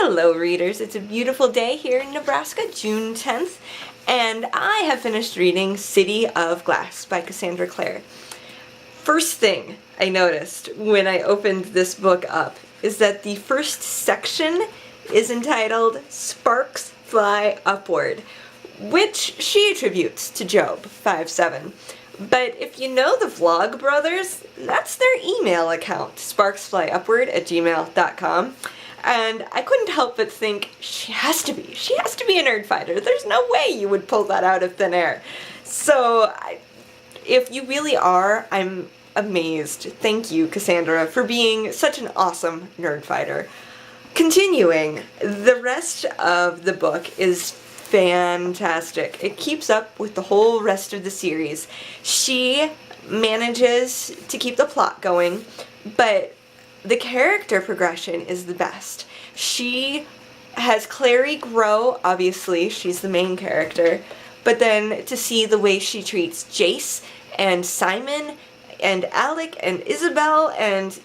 Hello readers, it's a beautiful day here in Nebraska, June 10th, and I have finished reading City of Glass by Cassandra Clare. First thing I noticed when I opened this book up is that the first section is entitled Sparks Fly Upward, which she attributes to Job 5:7. But if you know the Vlog Brothers, that's their email account, sparksflyupward@gmail.com. And I couldn't help but think, she has to be a nerd fighter. There's no way you would pull that out of thin air. So, if you really are, I'm amazed. Thank you, Cassandra, for being such an awesome nerd fighter. Continuing, the rest of the book is fantastic. It keeps up with the whole rest of the series. She manages to keep the plot going, but the character progression is the best. She has Clary grow, obviously, she's the main character, but then to see the way she treats Jace and Simon and Alec and Isabel and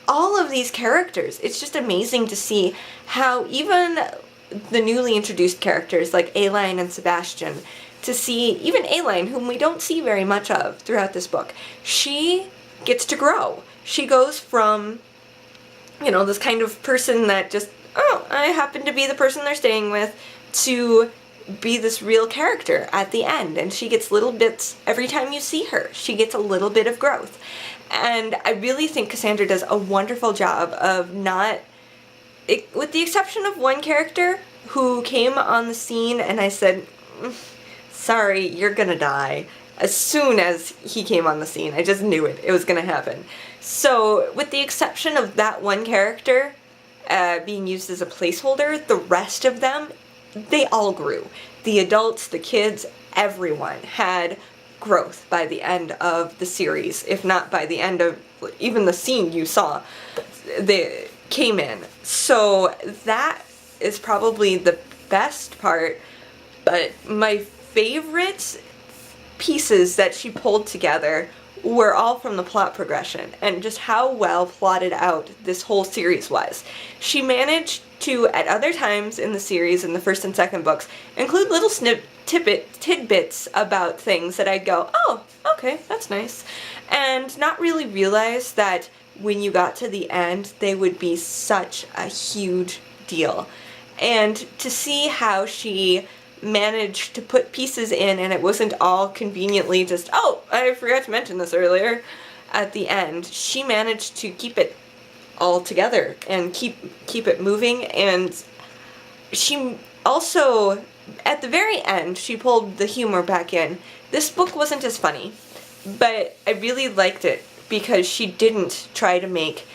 all of these characters, it's just amazing to see how even the newly introduced characters like Aline and Sebastian, to see even Aline, whom we don't see very much of throughout this book, she gets to grow. She goes from, you know, this kind of person that just, oh, I happen to be the person they're staying with, to be this real character at the end. And she gets little bits every time you see her. She gets a little bit of growth. And I really think Cassandra does a wonderful job of not, with the exception of one character who came on the scene and I said, sorry, you're gonna die. As soon as he came on the scene, I just knew it was gonna happen. So, with the exception of that one character being used as a placeholder, the rest of them, they all grew. The adults, the kids, everyone had growth by the end of the series, if not by the end of even the scene you saw. They came in. So that is probably the best part, but my favorite pieces that she pulled together were all from the plot progression and just how well plotted out this whole series was. She managed to, at other times in the series, in the first and second books, include little tidbits about things that I'd go, oh, okay, that's nice, and not really realize that when you got to the end, they would be such a huge deal. And to see how she managed to put pieces in and it wasn't all conveniently just, oh, I forgot to mention this earlier, at the end. She managed to keep it all together and keep it moving, and she also, at the very end, she pulled the humor back in. This book wasn't as funny, but I really liked it because she didn't try to make,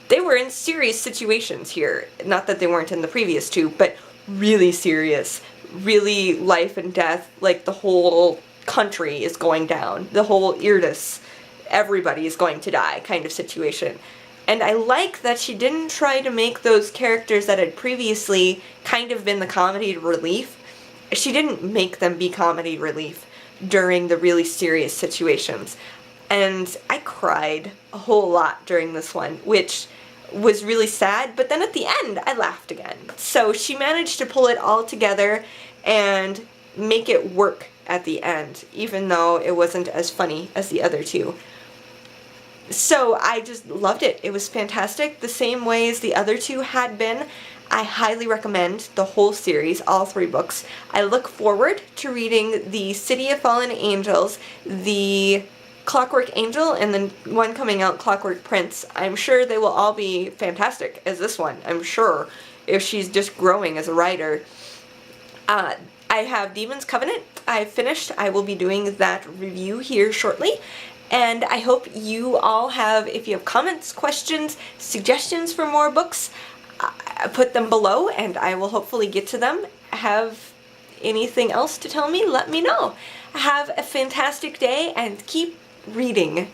they were in serious situations here, not that they weren't in the previous two, but really serious, really life and death, like the whole country is going down, the whole Irdis, everybody is going to die kind of situation. And I like that she didn't try to make those characters that had previously kind of been the comedy relief, she didn't make them be comedy relief during the really serious situations. And I cried a whole lot during this one, which was really sad, but then at the end, I laughed again. So she managed to pull it all together and make it work at the end, even though it wasn't as funny as the other two. So I just loved it. It was fantastic, the same way as the other two had been. I highly recommend the whole series, all 3 books. I look forward to reading the City of Fallen Angels, the Clockwork Angel, and the one coming out, Clockwork Prince. I'm sure they will all be fantastic as this one, I'm sure, if she's just growing as a writer. I have Demon's Covenant. I've finished. I will be doing that review here shortly. And I hope you all have, if you have comments, questions, suggestions for more books, put them below and I will hopefully get to them. Have anything else to tell me, let me know. Have a fantastic day and keep reading.